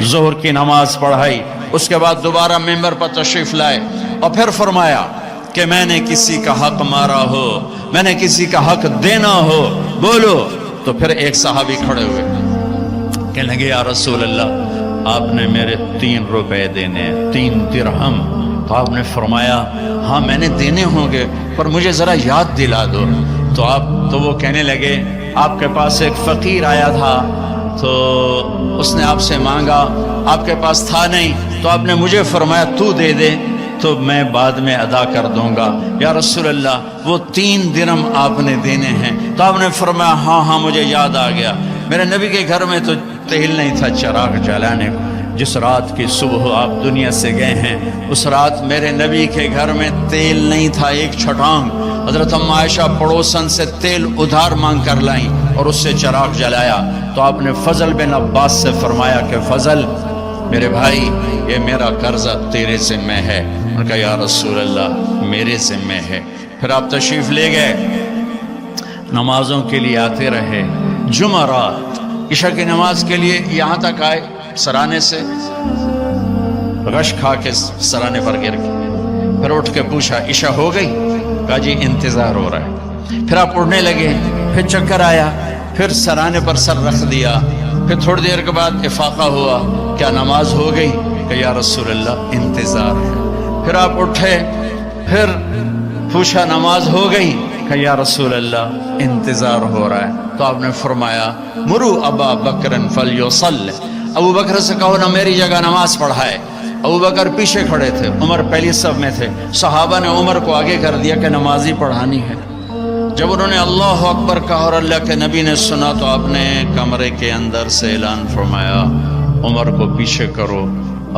ظہر کی نماز پڑھائی، اس کے بعد دوبارہ ممبر پر تشریف لائے اور پھر فرمایا کہ میں نے کسی کا حق مارا ہو، میں نے کسی کا حق دینا ہو بولو۔ تو پھر ایک صحابی کھڑے ہوئے کہنے لگے یا رسول اللہ آپ نے میرے 3 روپے دینے، 3 درہم۔ تو آپ نے فرمایا ہاں میں نے دینے ہوں گے پر مجھے ذرا یاد دلا دو۔ تو وہ کہنے لگے آپ کے پاس ایک فقیر آیا تھا تو اس نے آپ سے مانگا، آپ کے پاس تھا نہیں تو آپ نے مجھے فرمایا تو دے دے تو میں بعد میں ادا کر دوں گا۔ یا رسول اللہ وہ 3 درہم آپ نے دینے ہیں۔ تو آپ نے فرمایا ہاں مجھے یاد آ گیا، میرے نبی کے گھر میں تو تیل نہیں تھا چراغ جلانے کو۔ جس رات کی صبح آپ دنیا سے گئے ہیں اس رات میرے نبی کے گھر میں تیل نہیں تھا، ایک چھٹانگ حضرت ام عائشہ پڑوسن سے تیل ادھار مانگ کر لائیں اور اس سے چراغ جلایا۔ تو آپ نے فضل بن عباس سے فرمایا کہ فضل میرے بھائی یہ میرا قرضہ تیرے ذمہ ہے۔ ان کا یا رسول اللہ میرے ذمہ ہے۔ پھر آپ تشریف لے گئے، نمازوں کے لیے آتے رہے، جمعرات عشاء کی نماز کے لیے یہاں تک آئے، سرانے سے غش کھا کے سرانے پر گر گئے۔ پھر اٹھ کے پوچھا عشاء ہو گئی؟ کہا جی انتظار ہو رہا ہے۔ پھر آپ اڑنے لگے، پھر چکر آیا، پھر سرانے پر سر رکھ دیا، پھر تھوڑی دیر کے بعد افاقہ ہوا، کیا نماز ہو گئی؟ کہ یا رسول اللہ انتظار ہے۔ پھر آپ اٹھے، پھر پوچھا نماز ہو گئی؟ کہ یا رسول اللہ انتظار ہو رہا ہے۔ تو آپ نے فرمایا مرو ابا بکر فلیصلی، ابو بکر سے کہو نا میری جگہ نماز پڑھائے۔ ابو بکر پیچھے کھڑے تھے، عمر پہلی صف میں تھے، صحابہ نے عمر کو آگے کر دیا کہ نماز ہی پڑھانی ہے۔ جب انہوں نے اللہ اکبر کہا اور اللہ کے نبی نے سنا تو آپ نے کمرے کے اندر سے اعلان فرمایا عمر کو پیچھے کرو،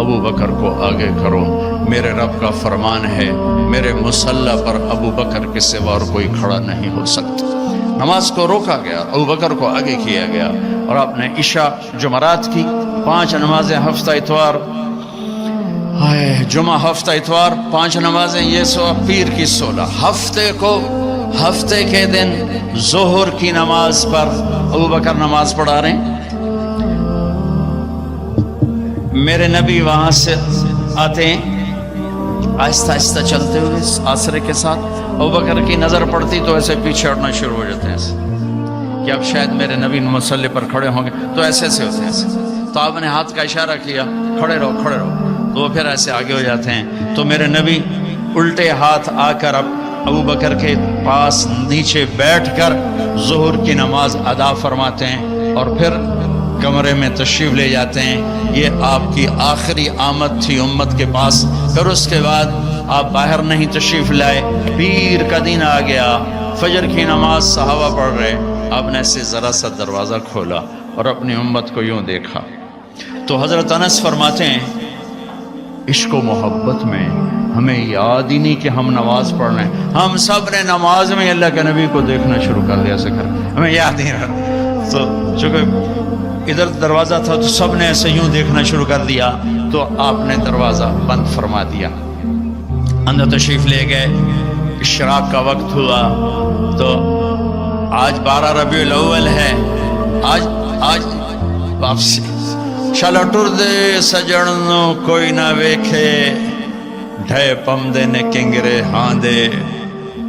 ابو بکر کو آگے کرو، میرے رب کا فرمان ہے میرے مصلی پر ابو بکر کے سوا اور کوئی کھڑا نہیں ہو سکتا۔ نماز کو روکا گیا، ابو بکر کو آگے کیا گیا، اور آپ نے عشاء جمعرات کی 5 نمازیں ہفتہ اتوار، جمعہ ہفتہ اتوار 5 نمازیں، یہ پیر کی 16 ہفتے کے دن ظہر کی نماز پر ابو بکر نماز پڑھا رہے ہیں۔ میرے نبی وہاں سے آتے ہیں آہستہ آہستہ چلتے ہوئے آسرے کے ساتھ، ابو بکر کی نظر پڑتی تو ایسے پیچھے ہٹنا شروع ہو جاتے ہیں کہ اب شاید میرے نبی مصلی پر کھڑے ہوں گے، تو ایسے ہوتے ہیں ایسے۔ تو آپ نے ہاتھ کا اشارہ کیا کھڑے رہو کھڑے رہو، تو وہ پھر ایسے آگے ہو جاتے ہیں۔ تو میرے نبی الٹے ہاتھ آ کر ابو بکر کے پاس نیچے بیٹھ کر ظہر کی نماز ادا فرماتے ہیں اور پھر کمرے میں تشریف لے جاتے ہیں۔ یہ آپ کی آخری آمد تھی امت کے پاس۔ پھر اس کے بعد آپ باہر نہیں تشریف لائے، پیر کا دن آ گیا، فجر کی نماز صحابہ پڑھ رہے، آپ نے ایسے ذرا سا دروازہ کھولا اور اپنی امت کو یوں دیکھا۔ تو حضرت انس فرماتے ہیں عشق و محبت میں ہمیں یاد ہی نہیں کہ ہم نماز پڑھ رہے ہیں، ہم سب نے نماز میں اللہ کے نبی کو دیکھنا شروع کر دیا، ہمیں یاد نہیں رہا۔ تو چونکہ ادھر دروازہ تھا تو سب نے ایسے یوں دیکھنا شروع کر دیا، تو آپ نے دروازہ بند فرما دیا، اندر تشریف لے گئے۔ اشراق کا وقت ہوا تو آج 12 ربیع الاول ہے، آج واپسی شالا ٹر دے سجڑنو کوئی نہ ویکھے، ڈھے پمدے نے کنگرے ہاں دے،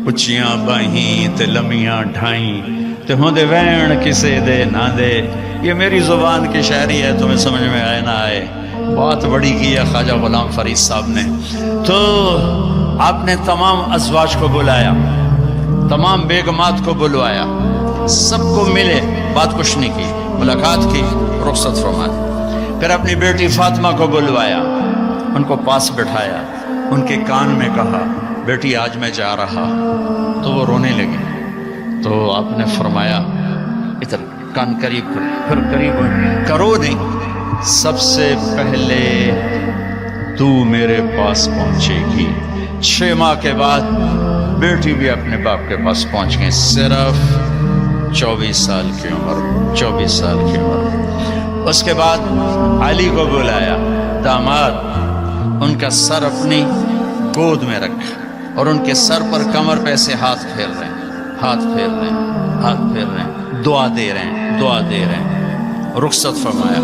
اچیاں باہیں تے لمیاں ڈھائیں تے ہوندے وین کسے دے نہ دے۔ یہ میری زبان کی شاعری ہے، تمہیں سمجھ میں آئے نہ آئے، بہت بڑی کی ہے خواجہ غلام فرید صاحب نے۔ تو آپ نے تمام ازواج کو بلایا، تمام بیگمات کو بلوایا، سب کو ملے، بات کچھ نہیں کی، ملاقات کی، رخصت فرمائی۔ پھر اپنی بیٹی فاطمہ کو بلوایا، ان کو پاس بٹھایا، ان کے کان میں کہا بیٹی آج میں جا رہا، تو وہ رونے لگی۔ تو آپ نے فرمایا ادھر کان قریب کرو، پھر قریب کرو نہیں، سب سے پہلے تو میرے پاس پہنچے گی۔ 6 ماہ کے بعد بیٹی بھی اپنے باپ کے پاس پہنچ گئی، صرف 24 سال کی عمر، 24 سال کی عمر۔ اس کے بعد علی کو بلایا، داماد، ان کا سر اپنی گود میں رکھا اور ان کے سر پر کمر پہ ایسے ہاتھ پھیر رہے ہیں، ہاتھ پھیر رہے ہیں، ہاتھ پھیر رہے ہیں، دعا دے رہے ہیں، دعا دے رہے ہیں، رخصت فرمایا۔